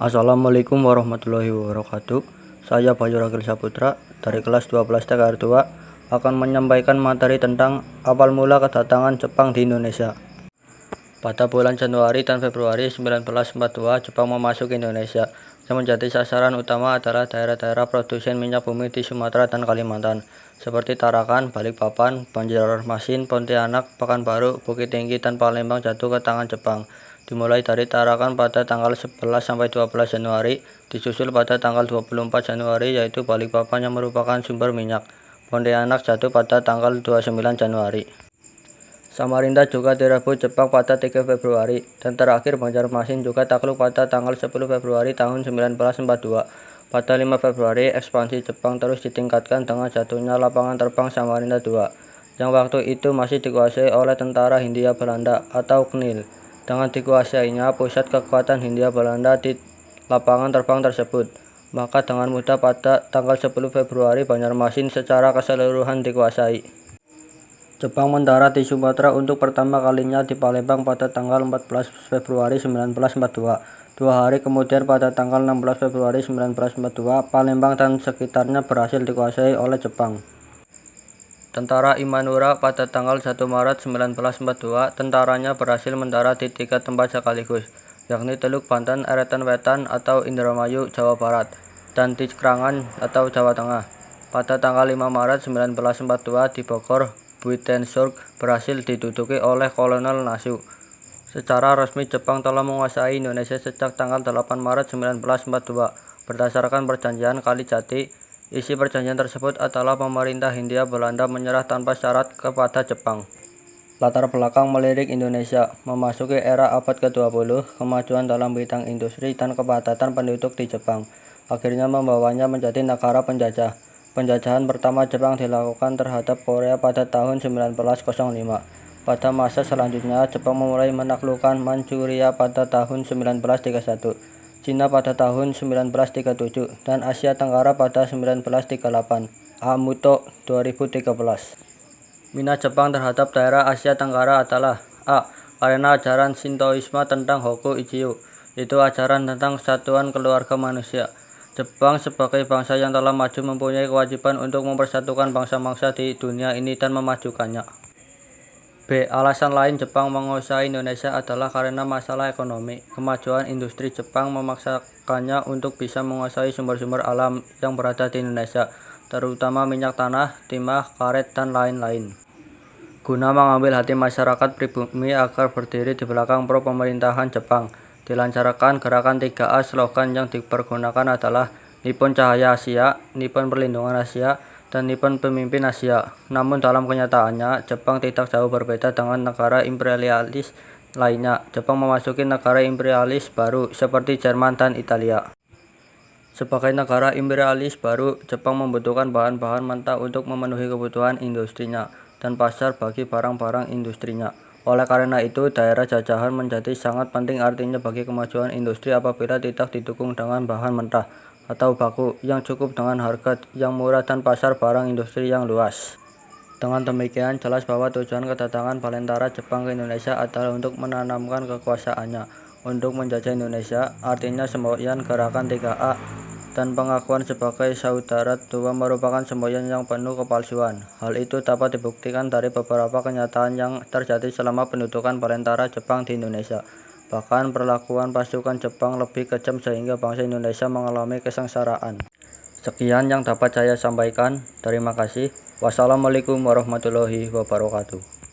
Assalamualaikum warahmatullahi wabarakatuh. Saya Bayu Ragil Saputra dari kelas 12 TKR 2 akan menyampaikan materi tentang awal mula kedatangan Jepang di Indonesia. Pada bulan Januari dan Februari 1942, Jepang memasuki Indonesia. Yang menjadi sasaran utama adalah daerah-daerah produsen minyak bumi di Sumatera dan Kalimantan, seperti Tarakan, Balikpapan, Banjarmasin, Pontianak, Pekanbaru, Bukit Tinggi, dan Palembang jatuh ke tangan Jepang. Dimulai dari Tarakan pada tanggal 11 sampai 12 Januari, disusul pada tanggal 24 Januari yaitu Balikpapan yang merupakan sumber minyak. Pontianak jatuh pada tanggal 29 Januari. Samarinda juga direbut Jepang pada 3 Februari, dan terakhir Banjarmasin juga takluk pada tanggal 10 Februari tahun 1942. Pada 5 Februari, ekspansi Jepang terus ditingkatkan dengan jatuhnya lapangan terbang Samarinda II, yang waktu itu masih dikuasai oleh tentara Hindia Belanda atau KNIL. Dengan dikuasainya pusat kekuatan Hindia Belanda di lapangan terbang tersebut, maka dengan mudah pada tanggal 10 Februari Banjarmasin secara keseluruhan dikuasai. Jepang mendarat di Sumatera untuk pertama kalinya di Palembang pada tanggal 14 Februari 1942. 2 hari kemudian pada tanggal 16 Februari 1942, Palembang dan sekitarnya berhasil dikuasai oleh Jepang. Tentara Immanura pada tanggal 1 Maret 1942, tentaranya berhasil mendarat di 3 tempat sekaligus, yakni Teluk Banten, Eretan Wetan atau Indramayu, Jawa Barat, dan di Krangan atau Jawa Tengah. Pada tanggal 5 Maret 1942 di Bogor, Buitenzorg berhasil diduduki oleh Kolonel Nasu. Secara resmi Jepang telah menguasai Indonesia sejak tanggal 8 Maret 1942 berdasarkan perjanjian Kalijati. Isi perjanjian tersebut adalah pemerintah Hindia Belanda menyerah tanpa syarat kepada Jepang. Latar belakang melirik Indonesia memasuki era abad ke-20, kemajuan dalam bidang industri dan kepadatan penduduk di Jepang akhirnya membawanya menjadi negara penjajah. Penjajahan pertama Jepang dilakukan terhadap Korea pada tahun 1905. Pada masa selanjutnya, Jepang mulai menaklukkan Manchuria pada tahun 1931, Cina pada tahun 1937, dan Asia Tenggara pada 1938. Amuto 2013. Minat Jepang terhadap daerah Asia Tenggara adalah A. Karena ajaran Shintoisme tentang Hoku Ichio, itu ajaran tentang kesatuan keluarga manusia. Jepang sebagai bangsa yang telah maju mempunyai kewajiban untuk mempersatukan bangsa-bangsa di dunia ini dan memajukannya. B. Alasan lain Jepang menguasai Indonesia adalah karena masalah ekonomi. Kemajuan industri Jepang memaksakannya untuk bisa menguasai sumber-sumber alam yang berada di Indonesia, terutama minyak tanah, timah, karet, dan lain-lain. Guna mengambil hati masyarakat pribumi agar berdiri di belakang pro pemerintahan Jepang, dilancarkan gerakan 3A. Slogan yang dipergunakan adalah Nippon Cahaya Asia, Nippon Perlindungan Asia, dan Nippon Pemimpin Asia. Namun dalam kenyataannya, Jepang tidak jauh berbeda dengan negara imperialis lainnya. Jepang memasuki negara imperialis baru seperti Jerman dan Italia. Sebagai negara imperialis baru, Jepang membutuhkan bahan-bahan mentah untuk memenuhi kebutuhan industrinya dan pasar bagi barang-barang industrinya. Oleh karena itu, daerah jajahan menjadi sangat penting artinya bagi kemajuan industri apabila tidak didukung dengan bahan mentah atau baku yang cukup dengan harga yang murah dan pasar barang industri yang luas. Dengan demikian, jelas bahwa tujuan kedatangan balentara Jepang ke Indonesia adalah untuk menanamkan kekuasaannya untuk menjajah Indonesia, artinya semboyan gerakan 3A dan pengakuan sebagai saudara tua merupakan semboyan yang penuh kepalsuan. Hal itu dapat dibuktikan dari beberapa kenyataan yang terjadi selama pendudukan balentara Jepang di Indonesia. Bahkan perlakuan pasukan Jepang lebih kejam sehingga bangsa Indonesia mengalami kesengsaraan. Sekian yang dapat saya sampaikan. Terima kasih. Wassalamualaikum warahmatullahi wabarakatuh.